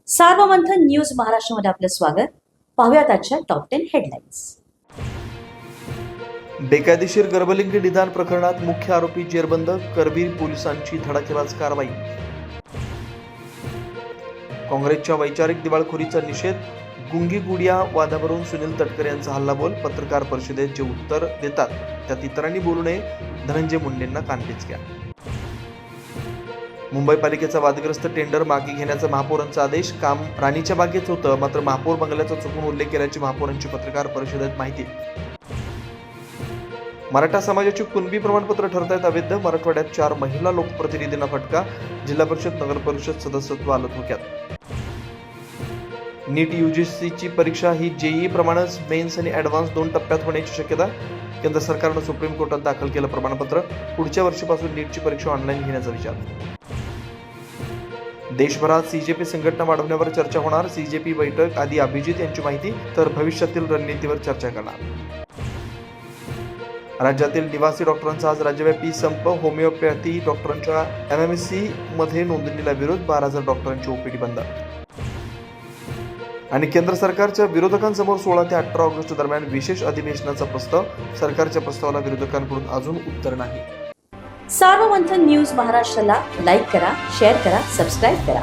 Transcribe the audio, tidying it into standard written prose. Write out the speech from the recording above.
Sarvamanthan news महाराष्ट्रामध्ये आपलं स्वागत. पाहुयात आजच्या टॉप 10 हेडलाईन्स. बेकायदेशीर गर्भलिंग निदान प्रकरणात मुख्य आरोपी जेरबंद, करवीर पोलिसांची धडाकेबाज कारवाई. काँग्रेसच्या वैचारिक दिवाळखोरीचा निषेध. गुंगी गुडिया वादावरून सुनील तटकरे यांचा हल्लाबोल. पत्रकार परिषदेत जे उत्तर देतात त्यात इतरांनी बोलू नये, धनंजय मुंडेंना कानपिचक्या. मुंबई पालिकेचा वादग्रस्त टेंडर मागे घेण्याचा महापौरांचा आदेश. काम राणीच्या बागेत होतं, मात्र महापौर बंगल्याचा चुकून उल्लेख केल्याची महापौरांची पत्रकार परिषदेत माहिती. मराठा समाजाची कुणबी प्रमाणपत्र ठरतायत अवैध. मराठवाड्यात 4 महिला लोकप्रतिनिधींना फटका. जिल्हा परिषद नगर परिषद सदस्यत्व आलं धोक्यात. नीट UGCची परीक्षा ही JEE प्रमाणेच मेन्स आणि ॲडव्हान्स 2 टप्प्यात होण्याची शक्यता. केंद्र सरकारनं सुप्रीम कोर्टात दाखल केलं प्रमाणपत्र. पुढच्या वर्षीपासून नीटची परीक्षा ऑनलाईन घेण्याचा विचार. देशभरात CJP संघटना वाढवण्यावर चर्चा होणार. CJP बैठक आधी अभिजित यांची माहिती, तर भविष्यातील रणनीतीवर चर्चा करणार. राज्यातील निवासी डॉक्टरांचा आज राज्यव्यापी संप. होमिओपॅथी डॉक्टरांच्या MMSC मध्ये नोंदणीला विरोध. 12,000 डॉक्टरांची OPD बंद. आणि केंद्र सरकारच्या विरोधकांसमोर 16 ते 18 ऑगस्ट दरम्यान विशेष अधिवेशनाचा प्रस्ताव. सरकारच्या प्रस्तावाला विरोधकांकडून अजून उत्तर नाही. सार्वमंथन न्यूज महाराष्ट्राला लाईक करा, शेअर करा, सबस्क्राईब करा.